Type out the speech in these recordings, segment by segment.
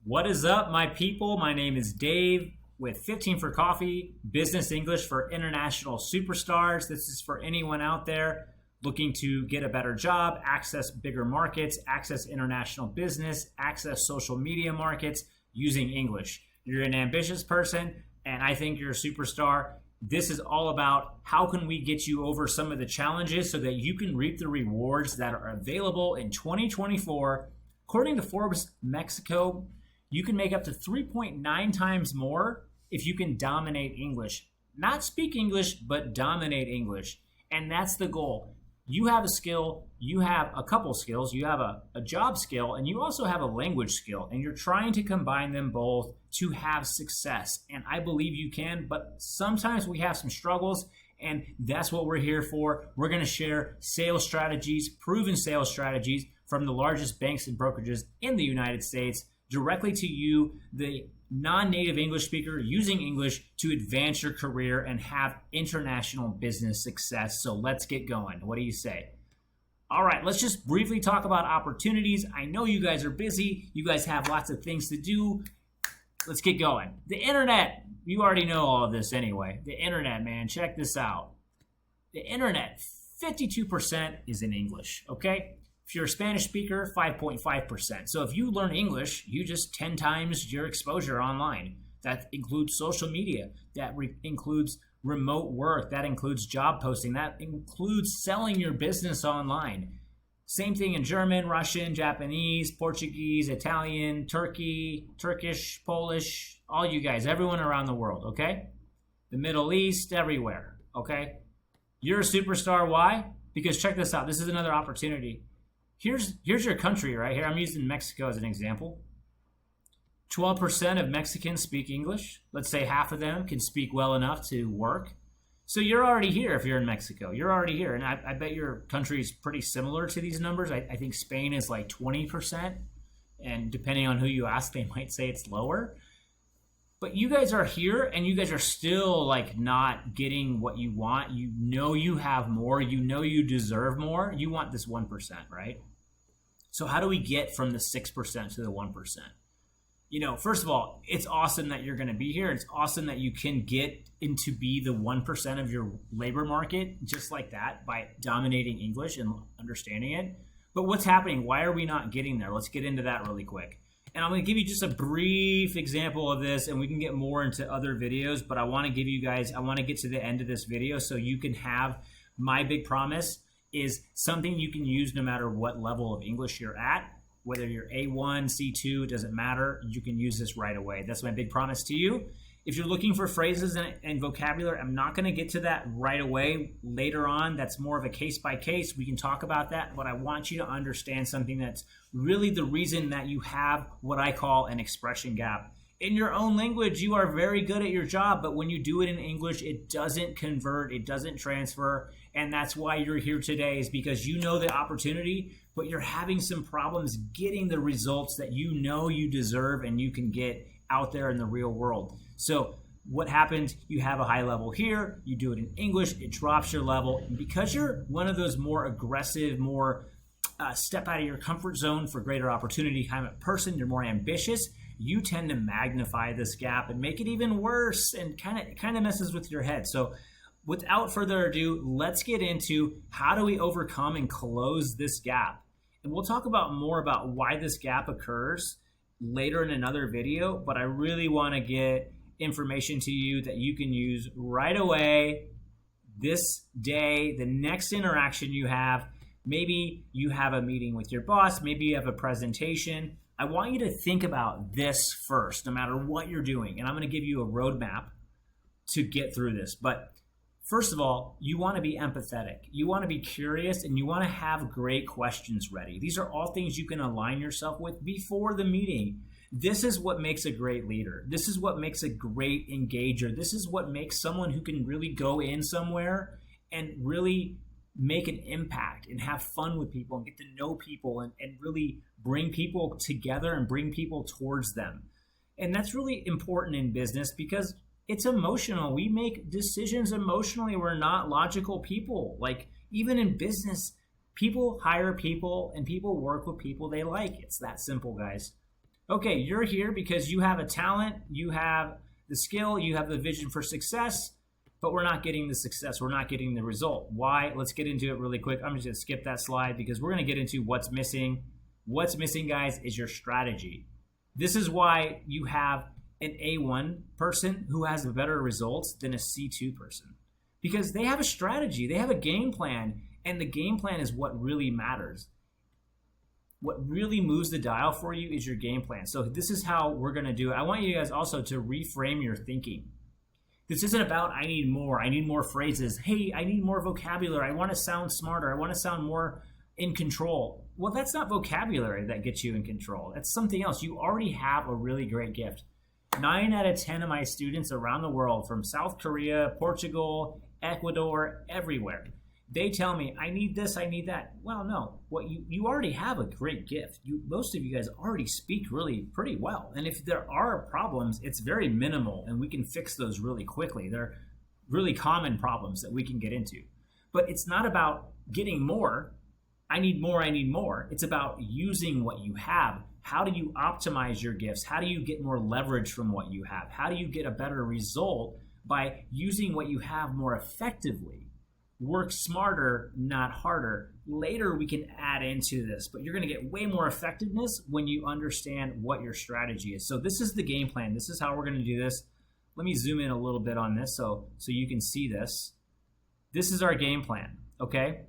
What is up, my people? My name is Dave with 15 for Coffee, Business English for International Superstars. This is for anyone out there looking to get a better job, access bigger markets, access international business, access social media markets using English. You're an ambitious person, and I think you're a superstar. This is all about how can we get you over some of the challenges so that you can reap the rewards that are available in 2024. According to Forbes Mexico, you can make up to 3.9 times more if you can dominate English. Not speak English, but dominate English. And that's the goal. You have a skill, you have a couple skills, you have a job skill, and you also have a language skill. And you're trying to combine them both to have success. And I believe you can, but sometimes we have some struggles, and that's what we're here for. We're going to share sales strategies, proven sales strategies from the largest banks and brokerages in the United States directly to you, the non-native English speaker, using English to advance your career and have international business success. So let's get going. What do you say? All right, let's just briefly talk about opportunities. I know you guys are busy. You guys have lots of things to do. Let's get going. The internet, you already know all of this anyway. The internet, man, check this out. The internet, 52% is in English, okay? If you're a Spanish speaker, 5.5%. So if you learn English, you just 10 times your exposure online. That includes social media. That includes remote work. That includes job posting. That includes selling your business online. Same thing in German, Russian, Japanese, Portuguese, Italian, Turkish, Polish, all you guys, everyone around the world, okay? The Middle East, everywhere, okay? You're a superstar. Why? Because check this out. This is another opportunity. Here's your country right here. I'm using Mexico as an example. 12% of Mexicans speak English. Let's say half of them can speak well enough to work. So you're already here if you're in Mexico. You're already here. And I bet your country is pretty similar to these numbers. I think Spain is like 20%. And depending on who you ask, they might say it's lower. But you guys are here and you guys are still like not getting what you want. You know you have more. You know you deserve more. You want this 1%, right? So how do we get from the 6% to the 1%? You know, first of all, it's awesome that you're going to be here. It's awesome that you can get into be the 1% of your labor market just like that by dominating English and understanding it. But what's happening? Why are we not getting there? Let's get into that really quick. And I'm going to give you just a brief example of this, and we can get more into other videos, but I want to give you guys, I want to get to the end of this video so you can have my big promise is something you can use no matter what level of English you're at. Whether you're A1, C2, it doesn't matter. You can use this right away. That's my big promise to you. If you're looking for phrases and vocabulary, I'm not going to get to that right away. Later on, that's more of a case by case. We can talk about that, but I want you to understand something that's really the reason that you have what I call an expression gap. In your own language, you are very good at your job, but when you do it in English, it doesn't convert, it doesn't transfer, and that's why you're here today is because you know the opportunity, but you're having some problems getting the results that you know you deserve and you can get out there in the real world. So what happens, you have a high level here, you do it in English, it drops your level. And because you're one of those more aggressive, more step out of your comfort zone for greater opportunity kind of person, you're more ambitious, you tend to magnify this gap and make it even worse and kind of messes with your head. So without further ado, let's get into how do we overcome and close this gap. And we'll talk about more about why this gap occurs later in another video, but I really want to get information to you that you can use right away, this day, the next interaction you have. Maybe you have a meeting with your boss, maybe you have a presentation. I want you to think about this first, no matter what you're doing. And I'm going to give you a roadmap to get through this. But first of all, you want to be empathetic. You want to be curious, and you want to have great questions ready. These are all things you can align yourself with before the meeting. This is what makes a great leader. This is what makes a great engager. This is what makes someone who can really go in somewhere and really make an impact and have fun with people and get to know people and really bring people together and bring people towards them. And that's really important in business because it's emotional. We make decisions emotionally. We're not logical people. Like even in business, people hire people and people work with people they like. It's that simple, guys. Okay, you're here because you have a talent, you have the skill, you have the vision for success, but we're not getting the success. We're not getting the result. Why? Let's get into it really quick. I'm just going to skip that slide because we're going to get into what's missing. What's missing, guys, is your strategy. This is why you have an A1 person who has better results than a C2 person, because they have a strategy, they have a game plan, and the game plan is what really matters. What really moves the dial for you is your game plan. So this is how we're going to do it. I want you guys also to reframe your thinking. This isn't about I need more phrases. Hey, I need more vocabulary. I want to sound smarter. I want to sound more in control. Well, that's not vocabulary that gets you in control. That's something else. You already have a really great gift. 9 out of 10 of my students around the world, from South Korea, Portugal, Ecuador, everywhere, they tell me, I need this, I need that. Well, no, you already have a great gift. Most of you guys already speak really pretty well. And if there are problems, it's very minimal and we can fix those really quickly. They're really common problems that we can get into. But it's not about getting more. I need more, I need more. It's about using what you have. How do you optimize your gifts? How do you get more leverage from what you have? How do you get a better result by using what you have more effectively? Work smarter, not harder. Later, we can add into this, but you're going to get way more effectiveness when you understand what your strategy is. So this is the game plan. This is how we're going to do this. Let me zoom in a little bit on this so you can see this. This is our game plan, okay?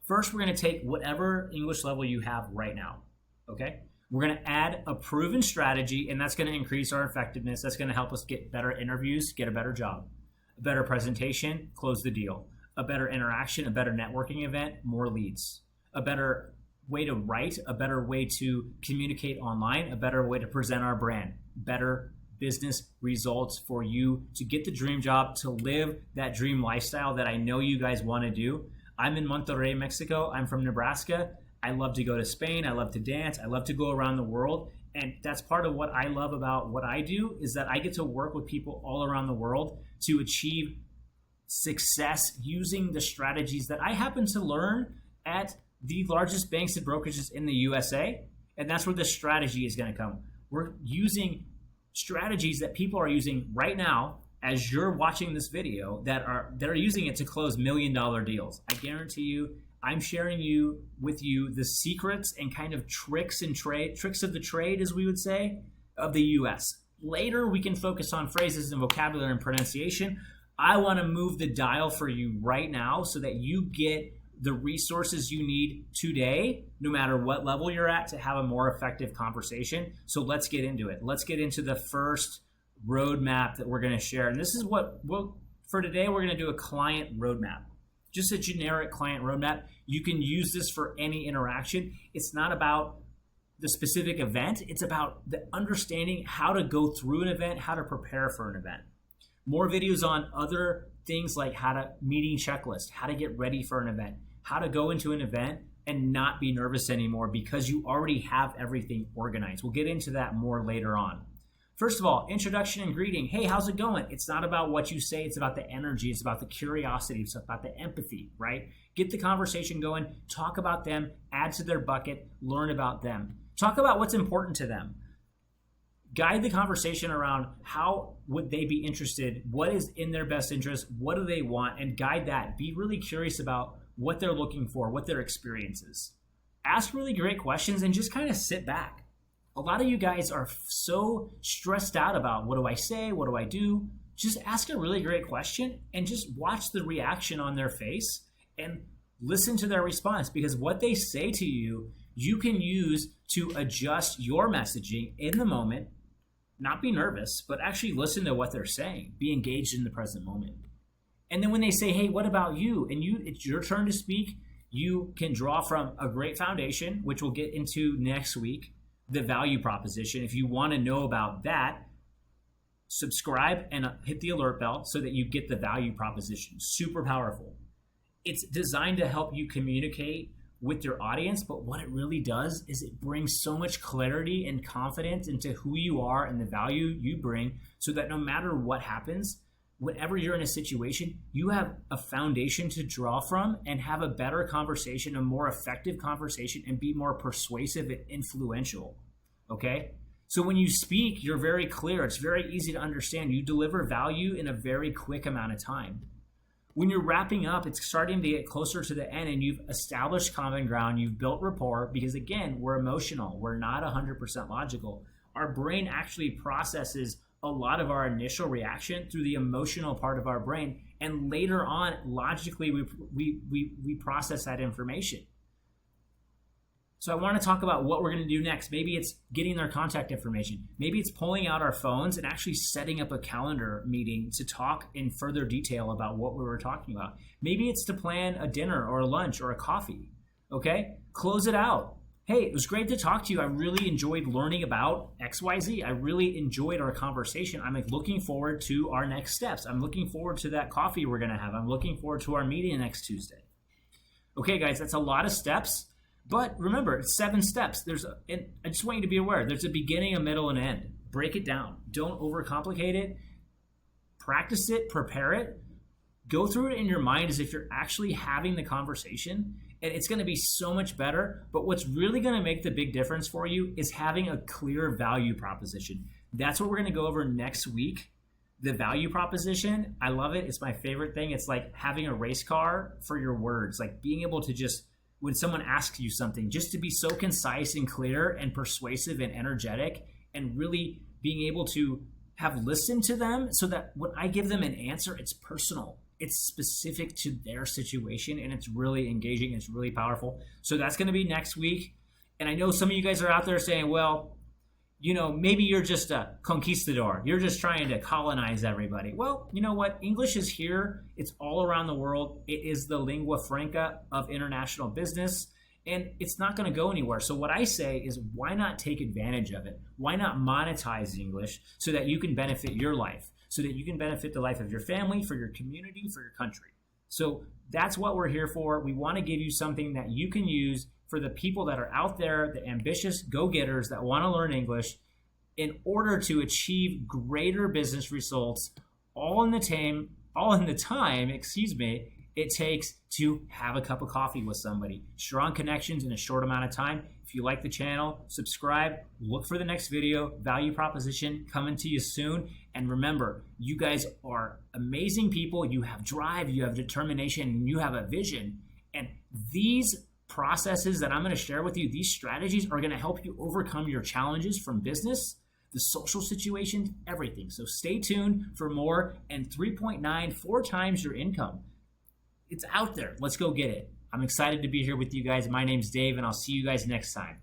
First, we're going to take whatever English level you have right now, okay? We're going to add a proven strategy, and that's going to increase our effectiveness. That's going to help us get better interviews, get a better job, a better presentation, close the deal, a better interaction, a better networking event, more leads, a better way to write, a better way to communicate online, a better way to present our brand, better business results for you to get the dream job, to live that dream lifestyle that I know you guys want to do. I'm in Monterrey, Mexico. I'm from Nebraska. I love to go to Spain. I love to dance. I love to go around the world. And that's part of what I love about what I do, is that I get to work with people all around the world to achieve success using the strategies that I happen to learn at the largest banks and brokerages in the USA. And that's where the strategy is going to come. We're using strategies that people are using right now as you're watching this video that are using it to close $1 million deals. I guarantee you, I'm sharing with you the secrets and kind of tricks of the trade, as we would say, of the US. Later, we can focus on phrases and vocabulary and pronunciation. I want to move the dial for you right now so that you get the resources you need today, no matter what level you're at, to have a more effective conversation. So let's get into it. Let's get into the first roadmap that we're going to share. And this is for today, we're going to do a client roadmap. Just a generic client roadmap. You can use this for any interaction. It's not about the specific event. It's about the understanding how to go through an event, how to prepare for an event. More videos on other things like meeting checklist, how to get ready for an event, how to go into an event and not be nervous anymore because you already have everything organized. We'll get into that more later on. First of all, introduction and greeting. Hey, how's it going? It's not about what you say. It's about the energy. It's about the curiosity. It's about the empathy, right? Get the conversation going. Talk about them. Add to their bucket. Learn about them. Talk about what's important to them. Guide the conversation around how would they be interested, what is in their best interest, what do they want, and guide that. Be really curious about what they're looking for, what their experience is. Ask really great questions and just kind of sit back. A lot of you guys are so stressed out about what do I say, what do I do? Just ask a really great question and just watch the reaction on their face and listen to their response, because what they say to you, you can use to adjust your messaging in the moment. Not be nervous, but actually listen to what they're saying. Be engaged in the present moment. And then when they say, hey, what about you? And it's your turn to speak, you can draw from a great foundation, which we'll get into next week, the value proposition. If you want to know about that, subscribe and hit the alert bell so that you get the value proposition. Super powerful. It's designed to help you communicate with your audience, but what it really does is it brings so much clarity and confidence into who you are and the value you bring, so that no matter what happens, whenever you're in a situation, you have a foundation to draw from and have a better conversation, a more effective conversation, and be more persuasive and influential. Okay? So when you speak, you're very clear. It's very easy to understand. You deliver value in a very quick amount of time. When you're wrapping up, it's starting to get closer to the end and you've established common ground, you've built rapport, because again, we're emotional. We're not 100% logical. Our brain actually processes a lot of our initial reaction through the emotional part of our brain. And later on, logically, we process that information. So I want to talk about what we're going to do next. Maybe it's getting their contact information. Maybe it's pulling out our phones and actually setting up a calendar meeting to talk in further detail about what we were talking about. Maybe it's to plan a dinner or a lunch or a coffee. Okay? Close it out. Hey, it was great to talk to you. I really enjoyed learning about XYZ. I really enjoyed our conversation. I'm looking forward to our next steps. I'm looking forward to that coffee we're going to have. I'm looking forward to our meeting next Tuesday. Okay, guys, that's a lot of steps. But remember, it's 7 steps. And I just want you to be aware, there's a beginning, a middle, and an end. Break it down. Don't overcomplicate it. Practice it, prepare it. Go through it in your mind as if you're actually having the conversation, and it's going to be so much better. But what's really going to make the big difference for you is having a clear value proposition. That's what we're going to go over next week. The value proposition, I love it. It's my favorite thing. It's like having a race car for your words, like being able to just, when someone asks you something, just to be so concise and clear and persuasive and energetic, and really being able to have listened to them so that when I give them an answer, it's personal. It's specific to their situation, and it's really engaging. It's really powerful. So that's going to be next week. And I know some of you guys are out there saying, well, you know, maybe you're just a conquistador. You're just trying to colonize everybody. Well, you know what? English is here. It's all around the world. It is the lingua franca of international business, and it's not going to go anywhere. So what I say is, why not take advantage of it? Why not monetize English so that you can benefit your life, so that you can benefit the life of your family, for your community, for your country? So that's what we're here for. We want to give you something that you can use for the people that are out there, the ambitious go-getters that want to learn English, in order to achieve greater business results, all in the time, it takes to have a cup of coffee with somebody. Strong connections in a short amount of time. If you like the channel, subscribe, look for the next video. Value proposition coming to you soon. And remember, you guys are amazing people. You have drive, you have determination, and you have a vision. And these processes that I'm going to share with you, these strategies are going to help you overcome your challenges from business, the social situations, everything. So stay tuned for more. And 3.9, 4 times your income. It's out there. Let's go get it. I'm excited to be here with you guys. My name's Dave, and I'll see you guys next time.